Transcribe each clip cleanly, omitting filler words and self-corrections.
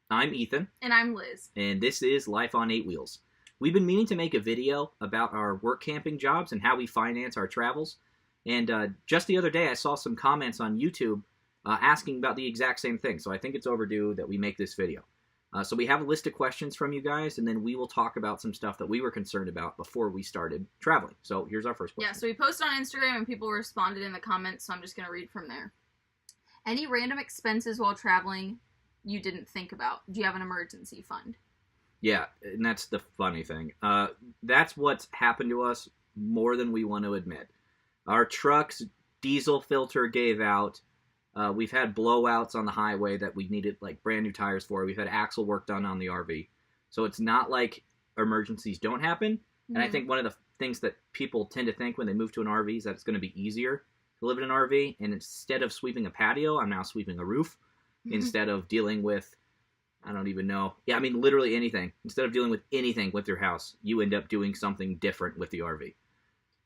I'm Ethan, And I'm Liz. and this is Life on Eight Wheels. We've been meaning to make a video about our work camping jobs and how we finance our travels. And just the other day, I saw some comments on YouTube asking about the exact same thing. So I think it's overdue that we make this video. So we have a list of questions from you guys, and then we will talk about some stuff that we were concerned about before we started traveling. So here's our first question. Yeah, so we posted on Instagram and people responded in the comments, so I'm just going to read from there. Any random expenses while traveling you didn't think about? Do you have an emergency fund? Yeah, and that's the funny thing. That's what's happened to us more than we want to admit. Our truck's diesel filter gave out. We've had blowouts on the highway that we needed like brand new tires for. We've had axle work done on the RV. So it's not like emergencies don't happen. Mm-hmm. And I think one of the things that people tend to think when they move to an RV is that it's going to be easier to live in an RV. And instead of sweeping a patio, I'm now sweeping a roof. Mm-hmm. Instead of dealing with, I don't even know. Yeah, I mean, literally anything. Instead of dealing with anything with your house, you end up doing something different with the RV.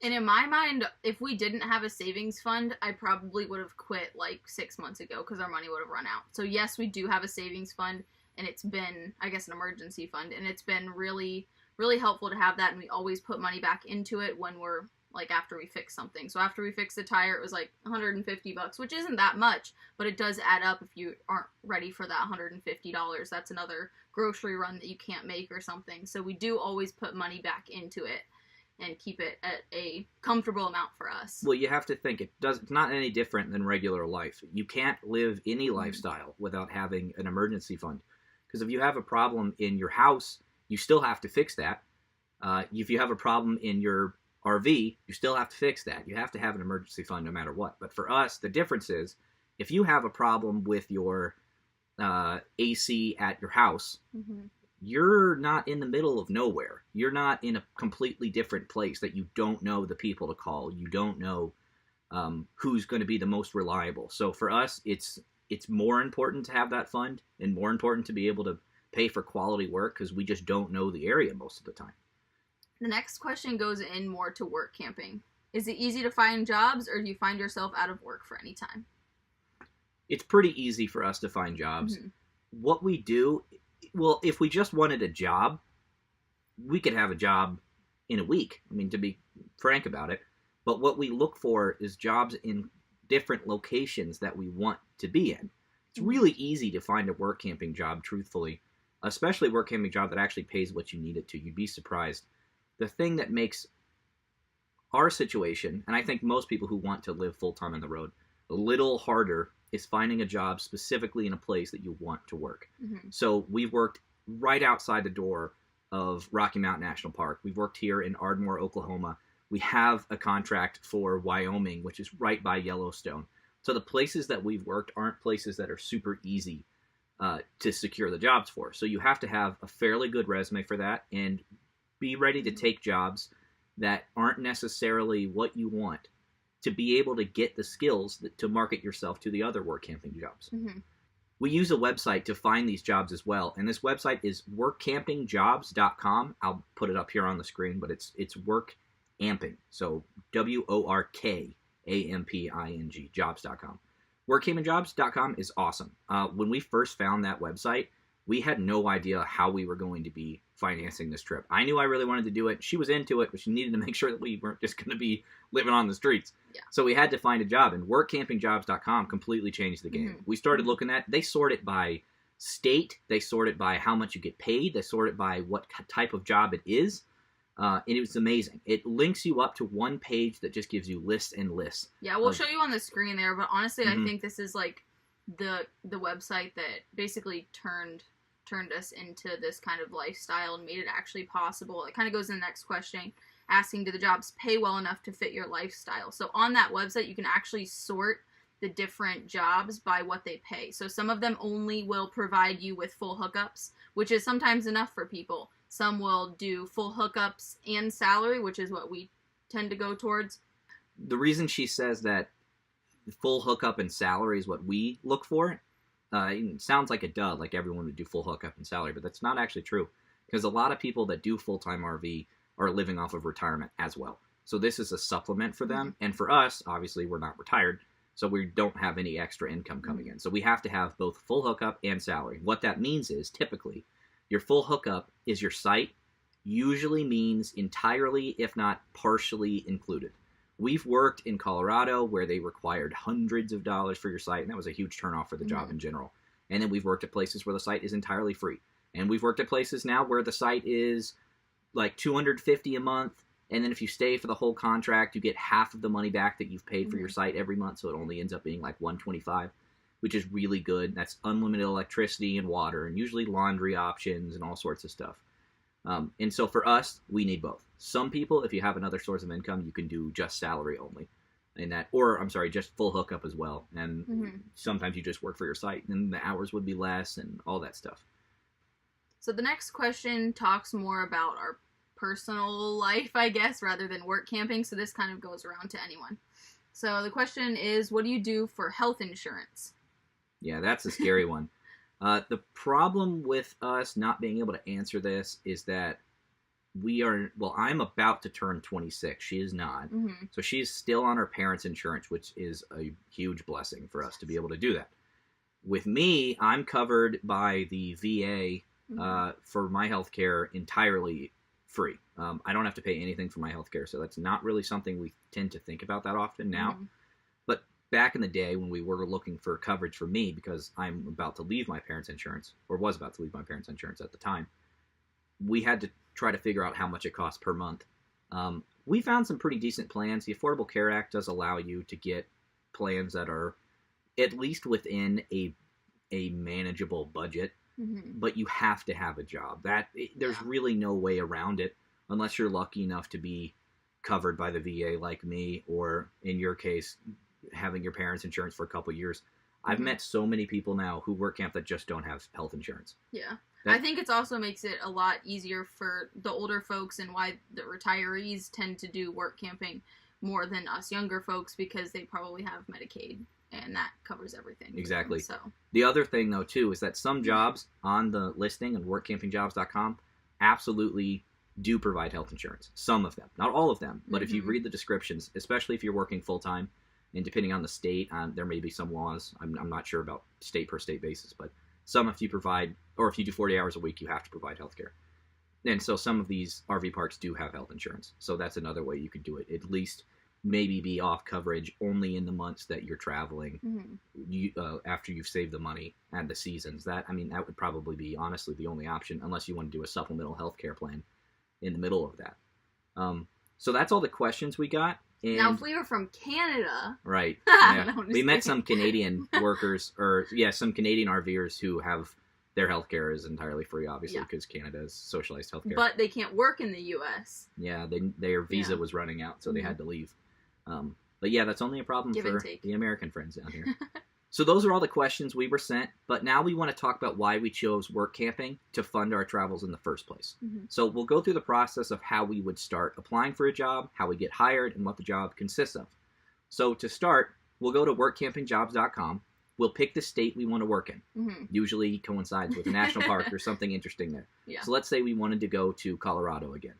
And in my mind, if we didn't have a savings fund, I probably would have quit like 6 months ago because our money would have run out. So yes, we do have a savings fund, and it's been, I guess, an emergency fund, and it's been really, really helpful to have that, and we always put money back into it when we're, like, after we fix something. So after we fixed the tire, it was like $150, which isn't that much, but it does add up if you aren't ready for that $150. That's another grocery run that you can't make or something. So we do always put money back into it and keep it at a comfortable amount for us. Well, you have to think it's not any different than regular life. You can't live any lifestyle without having an emergency fund. Because if you have a problem in your house, you still have to fix that. If you have a problem in your RV, you still have to fix that. You have to have an emergency fund no matter what. But for us, the difference is if you have a problem with your AC at your house, mm-hmm. You're not in the middle of nowhere. You're not in a completely different place that you don't know the people to call. You don't know who's going to be the most reliable. So for us, it's more important to have that fund and more important to be able to pay for quality work because we just don't know the area most of the time. The next question goes in more to work camping. Is it easy to find jobs, or do you find yourself out of work for any time? It's pretty easy for us to find jobs. Mm-hmm. What we do... Well, if we just wanted a job, we could have a job in a week. I mean, to be frank about it. But what we look for is jobs in different locations that we want to be in. It's really easy to find a work camping job, truthfully, especially a work camping job that actually pays what you need it to. You'd be surprised. The thing that makes our situation, and I think most people who want to live full-time on the road, a little harder is finding a job specifically in a place that you want to work. Mm-hmm. So we've worked right outside the door of Rocky Mountain National Park. We've worked here in Ardmore, Oklahoma. We have a contract for Wyoming, which is right by Yellowstone. So the places that we've worked aren't places that are super easy to secure the jobs for. So you have to have a fairly good resume for that and be ready to take jobs that aren't necessarily what you want, to be able to get the skills to market yourself to the other work camping jobs. Mm-hmm. We use a website to find these jobs as well, and this website is workcampingjobs.com. I'll put it up here on the screen, but it's workamping, so WORKAMPING, jobs.com. Workcampingjobs.com is awesome. When we first found that website, we had no idea how we were going to be financing this trip. I knew I really wanted to do it. She was into it, but she needed to make sure that we weren't just going to be living on the streets. Yeah. So we had to find a job, and workcampingjobs.com completely changed the game. Mm-hmm. We started looking at, they sort it by state, they sort it by how much you get paid, they sort it by what type of job it is, and it was amazing. It links you up to one page that just gives you lists and lists. Yeah, we'll show you on the screen there, but honestly, mm-hmm. I think this is like the website that basically turned us into this kind of lifestyle and made it actually possible. It kind of goes in the next question, asking, do the jobs pay well enough to fit your lifestyle? So on that website, you can actually sort the different jobs by what they pay. So some of them only will provide you with full hookups, which is sometimes enough for people. Some will do full hookups and salary, which is what we tend to go towards. The reason she says that full hookup and salary is what we look for, it sounds like a duh, like everyone would do full hookup and salary, but that's not actually true. Because a lot of people that do full-time RV are living off of retirement as well. So this is a supplement for them. And for us, obviously, we're not retired. So we don't have any extra income coming in. So we have to have both full hookup and salary. What that means is typically your full hookup is your site usually means entirely, if not partially included. We've worked in Colorado where they required hundreds of dollars for your site, and that was a huge turnoff for the job in general. And then we've worked at places where the site is entirely free. And we've worked at places now where the site is like $250 a month, and then if you stay for the whole contract, you get half of the money back that you've paid for your site every month, so it only ends up being like $125, which is really good. That's unlimited electricity and water, and usually laundry options and all sorts of stuff. And so for us, we need both. Some people, if you have another source of income, you can do just salary only, and that, or I'm sorry, just full hookup as well. And sometimes you just work for your site, and the hours would be less and all that stuff. So the next question talks more about our personal life, I guess, rather than work camping. So this kind of goes around to anyone. So the question is, what do you do for health insurance? Yeah, that's a scary one. The problem with us not being able to answer this is that I'm about to turn 26. She is not. So she's still on her parents' insurance, which is a huge blessing for us to be able to do that. With me, I'm covered by the VA for my health care entirely free. I don't have to pay anything for my health care, so that's not really something we tend to think about that often now. But back in the day when we were looking for coverage for me, because I'm about to leave my parents' insurance, or was about to leave my parents' insurance at the time, we had to try to figure out how much it costs per month. We found some pretty decent plans. The Affordable Care Act does allow you to get plans that are at least within a manageable budget. But you have to have a job. There's really no way around it unless you're lucky enough to be covered by the VA like me, or in your case, having your parents' insurance for a couple years. I've met so many people now who work camp that just don't have health insurance. Yeah. I think it also makes it a lot easier for the older folks, and why the retirees tend to do work camping more than us younger folks, because they probably have Medicaid. And that covers everything. Exactly. So the other thing, though, too, is that some jobs on the listing on workcampingjobs.com absolutely do provide health insurance. Some of them. Not all of them. But if you read the descriptions, especially if you're working full-time, and depending on the state, there may be some laws. I'm not sure about state-per-state basis, but some, if you provide, or if you do 40 hours a week, you have to provide health care. And so some of these RV parks do have health insurance. So that's another way you could do it. At least maybe be off coverage only in the months that you're traveling, after you've saved the money and the seasons. That would probably be honestly the only option, unless you want to do a supplemental health care plan in the middle of that. So that's all the questions we got. And now, if we were from Canada, right? Yeah, no, we met some Canadian workers, some Canadian RVers who have their health care is entirely free, obviously, because Canada is socialized health care. But they can't work in the U.S. Yeah, their visa was running out, so they had to leave. But yeah, that's only a problem for the American friends down here. So those are all the questions we were sent, but now we want to talk about why we chose work camping to fund our travels in the first place. So we'll go through the process of how we would start applying for a job, how we get hired, and what the job consists of. So to start, we'll go to workcampingjobs.com. We'll pick the state we want to work in. Usually coincides with a national park or something interesting there. So let's say we wanted to go to Colorado again.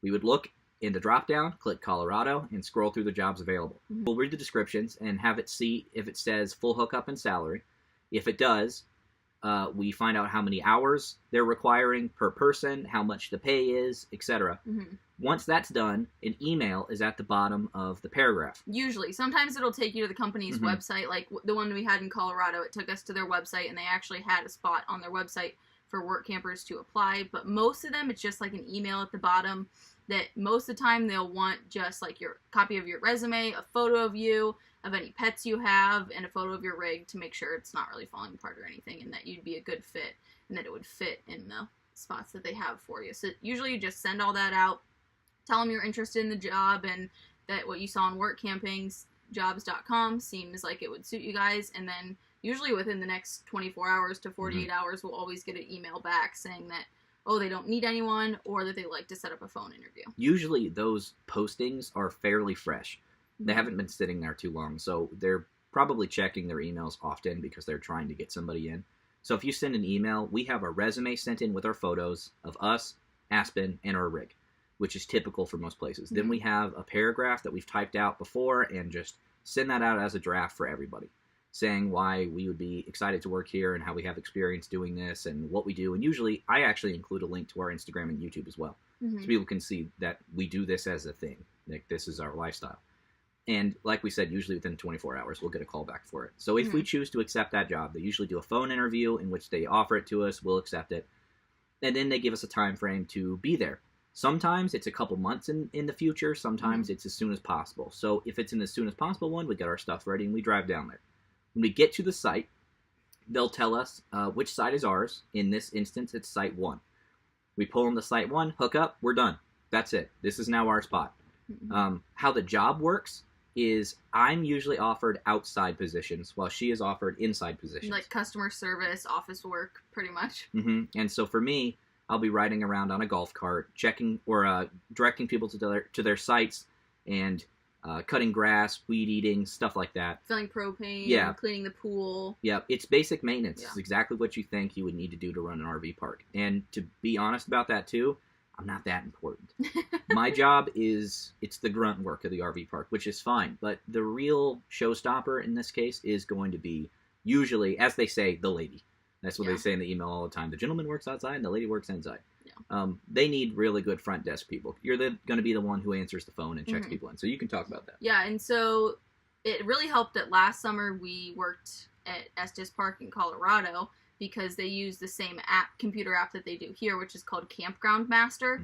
We would look in the drop-down, click Colorado, and scroll through the jobs available. We'll read the descriptions and have it see if it says full hookup and salary. If it does, we find out how many hours they're requiring per person, how much the pay is, etc. Once that's done, an email is at the bottom of the paragraph. Usually. Sometimes it'll take you to the company's website. Like the one we had in Colorado, it took us to their website, and they actually had a spot on their website for work campers to apply. But most of them, it's just like an email at the bottom. That most of the time they'll want just like your copy of your resume, a photo of you, of any pets you have, and a photo of your rig to make sure it's not really falling apart or anything, and that you'd be a good fit, and that it would fit in the spots that they have for you. So usually you just send all that out, tell them you're interested in the job, and that what you saw on workcampingjobs.com seems like it would suit you guys, and then usually within the next 24 hours to 48 hours, we'll always get an email back saying that they don't need anyone, or that they like to set up a phone interview. Usually those postings are fairly fresh. They haven't been sitting there too long, so they're probably checking their emails often because they're trying to get somebody in. So if you send an email, we have a resume sent in with our photos of us, Aspen, and our rig, which is typical for most places. Then we have a paragraph that we've typed out before and just send that out as a draft for everybody, saying why we would be excited to work here and how we have experience doing this and what we do. And usually I actually include a link to our Instagram and YouTube as well, so people can see that we do this as a thing. Like, this is our lifestyle. And like we said, usually within 24 hours, we'll get a call back for it. So if we choose to accept that job, they usually do a phone interview in which they offer it to us. We'll accept it. And then they give us a time frame to be there. Sometimes it's a couple months in the future. Sometimes it's as soon as possible. So if it's in as soon as possible one, we get our stuff ready and we drive down there. When we get to the site, they'll tell us which site is ours. In this instance, it's Site 1. We pull into Site 1, hook up, we're done. That's it. This is now our spot. How the job works is I'm usually offered outside positions while she is offered inside positions. Like customer service, office work, pretty much. And so for me, I'll be riding around on a golf cart, checking or directing people to their sites and cutting grass, weed eating, stuff like that. Filling propane, cleaning the pool. Yeah, it's basic maintenance. It's exactly what you think you would need to do to run an RV park. And to be honest about that too, I'm not that important. My job it's the grunt work of the RV park, which is fine. But the real showstopper in this case is going to be usually, as they say, the lady. That's what they say in the email all the time. The gentleman works outside and the lady works inside. They need really good front desk people. You're going to be the one who answers the phone and checks people in. So you can talk about that. Yeah, and so it really helped that last summer we worked at Estes Park in Colorado, because they use the same computer app that they do here, which is called Campground Master.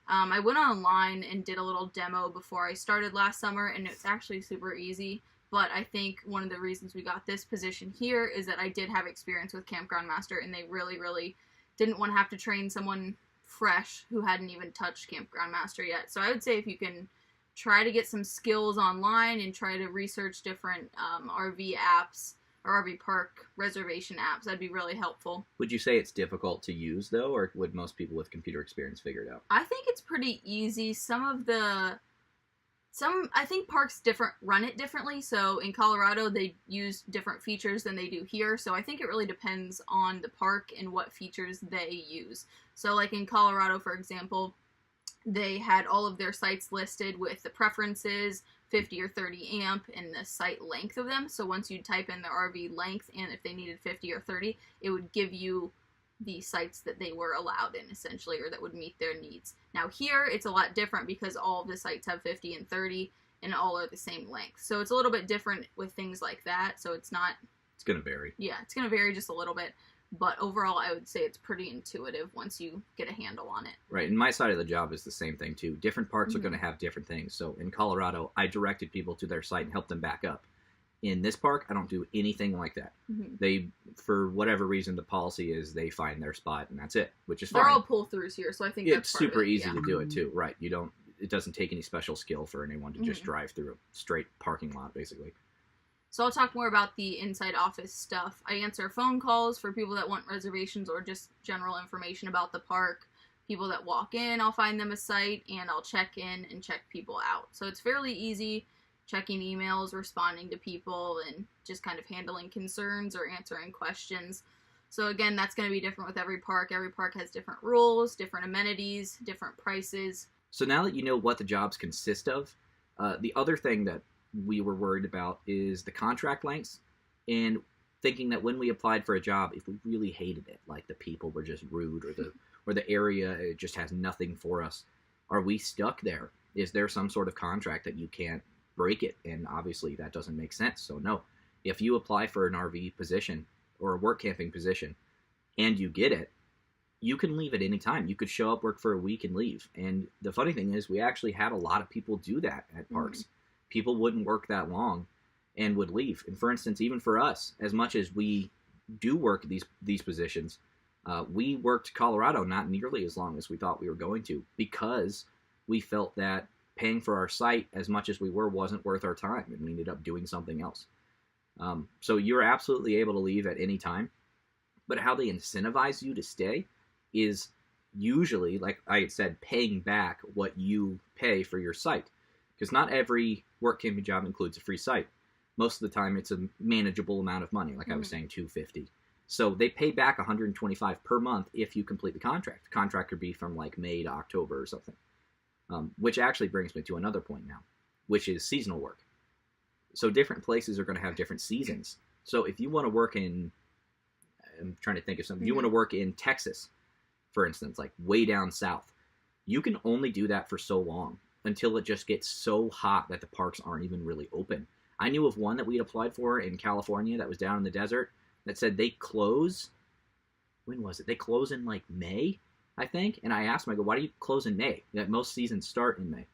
I went online and did a little demo before I started last summer, and it's actually super easy. But I think one of the reasons we got this position here is that I did have experience with Campground Master, and they really, really didn't want to have to train someone fresh who hadn't even touched Campground Master yet. So I would say if you can try to get some skills online and try to research different RV apps, or RV park reservation apps, that'd be really helpful. Would you say it's difficult to use, though, or would most people with computer experience figure it out? I think it's pretty easy. I think parks run it differently. So in Colorado, they use different features than they do here. So I think it really depends on the park and what features they use. So like in Colorado, for example, they had all of their sites listed with the preferences, 50 or 30 amp, and the site length of them. So once you type in the RV length, and if they needed 50 or 30, it would give you the sites that they were allowed in, essentially, or that would meet their needs. Now here, it's a lot different because all of the sites have 50 and 30, and all are the same length. So it's a little bit different with things like that. So it's going to vary. Yeah, it's going to vary just a little bit. But overall, I would say it's pretty intuitive once you get a handle on it. Right, and my side of the job is the same thing, too. Different parks are going to have different things. So in Colorado, I directed people to their site and helped them back up. In this park, I don't do anything like that. They, for whatever reason, the policy is they find their spot, and that's it, which is fine. They're all pull-throughs here, so I think it's super easy to do it, too. Right, it doesn't take any special skill for anyone to just drive through a straight parking lot, basically. So I'll talk more about the inside office stuff. I answer phone calls for people that want reservations or just general information about the park. People that walk in, I'll find them a site, and I'll check in and check people out. So it's fairly easy, checking emails, responding to people, and just kind of handling concerns or answering questions. So again, that's going to be different with every park. Every park has different rules, different amenities, different prices. So now that you know what the jobs consist of, the other thing that we were worried about is the contract lengths, and thinking that when we applied for a job, if we really hated it, like the people were just rude, or the area it just has nothing for us, are we stuck there? Is there some sort of contract that you can't break it? And obviously that doesn't make sense. So no, if you apply for an RV position or a work camping position and you get it, you can leave at any time. You could show up, work for a week, and leave. And the funny thing is, we actually had a lot of people do that at parks. People wouldn't work that long and would leave. And for instance, even for us, as much as we do work these positions, we worked Colorado not nearly as long as we thought we were going to, because we felt that paying for our site as much as we were wasn't worth our time, and we ended up doing something else. So you're absolutely able to leave at any time, but how they incentivize you to stay is usually, like I had said, paying back what you pay for your site. Because not every work camping job includes a free site. Most of the time, it's a manageable amount of money, like I was saying, $250. So they pay back $125 per month if you complete the contract. The contract could be from like May to October or something. Which actually brings me to another point now, which is seasonal work. So different places are going to have different seasons. So if you want to work in, I'm trying to think of something. If you want to work in Texas, for instance, like way down south, you can only do that for so long until it just gets so hot that the parks aren't even really open. I knew of one that we had applied for in California that was down in the desert that said they close. When was it? They close in like May, I think. And I asked him, I go, why do you close in May? That most seasons start in May.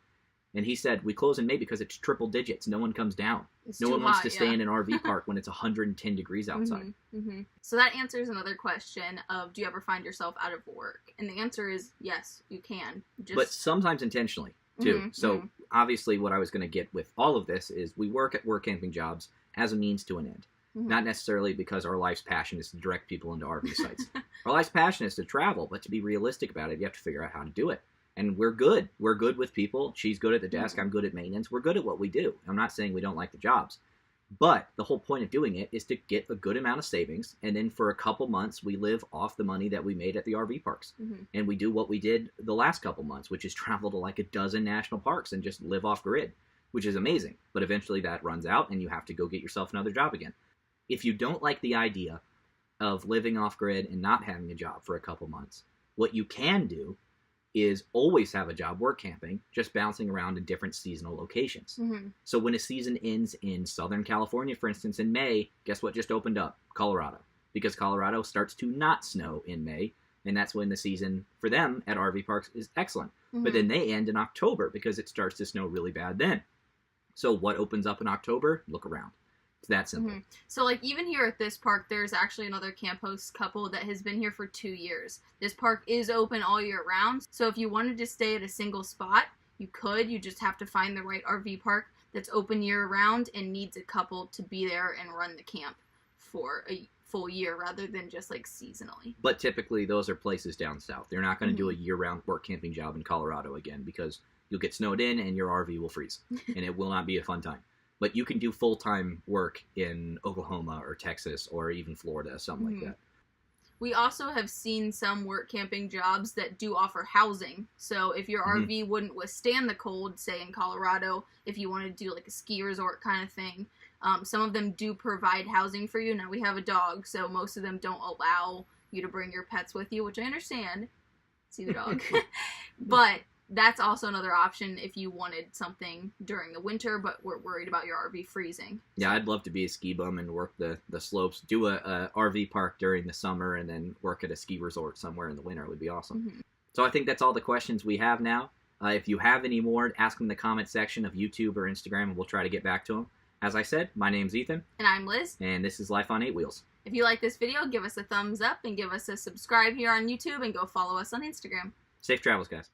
And he said, we close in May because it's triple digits. No one comes down. It's no too one wants hot, to stay in an RV park when it's 110 degrees outside. So that answers another question of, do you ever find yourself out of work? And the answer is yes, you can. But sometimes intentionally, too. So obviously what I was going to get with all of this is we work at work camping jobs as a means to an end. Not necessarily because our life's passion is to direct people into RV sites. Our life's passion is to travel, but to be realistic about it, you have to figure out how to do it. And we're good. We're good with people. She's good at the desk. I'm good at maintenance. We're good at what we do. I'm not saying we don't like the jobs. But the whole point of doing it is to get a good amount of savings. And then for a couple months, we live off the money that we made at the RV parks. And we do what we did the last couple months, which is travel to like a dozen national parks and just live off grid, which is amazing. But eventually that runs out and you have to go get yourself another job again. If you don't like the idea of living off grid and not having a job for a couple months, what you can do is always have a job work camping, just bouncing around in different seasonal locations. So when a season ends in Southern California, for instance, in May, guess what just opened up? Colorado. Because Colorado starts to not snow in May, and that's when the season for them at RV parks is excellent. But then they end in October because it starts to snow really bad then. So what opens up in October? Look around. It's that simple. So, like, even here at this park, there's actually another camp host couple that has been here for 2 years. This park is open all year round, so if you wanted to stay at a single spot, you could. You just have to find the right RV park that's open year round and needs a couple to be there and run the camp for a full year rather than just, like, seasonally. But typically, those are places down south. They're not going to do a year-round work camping job in Colorado again because you'll get snowed in and your RV will freeze, and it will not be a fun time. But you can do full-time work in Oklahoma or Texas or even Florida, something like that. We also have seen some work camping jobs that do offer housing. So if your RV wouldn't withstand the cold, say in Colorado, if you wanted to do like a ski resort kind of thing, some of them do provide housing for you. Now, we have a dog, so most of them don't allow you to bring your pets with you, which I understand. See the dog. But that's also another option if you wanted something during the winter, but we're worried about your RV freezing. Yeah, I'd love to be a ski bum and work the slopes, do a RV park during the summer, and then work at a ski resort somewhere in the winter. It would be awesome. So I think that's all the questions we have now. If you have any more, ask them in the comment section of YouTube or Instagram, and we'll try to get back to them. As I said, my name's Ethan. And I'm Liz. And this is Life on 8 Wheels. If you like this video, give us a thumbs up and give us a subscribe here on YouTube and go follow us on Instagram. Safe travels, guys.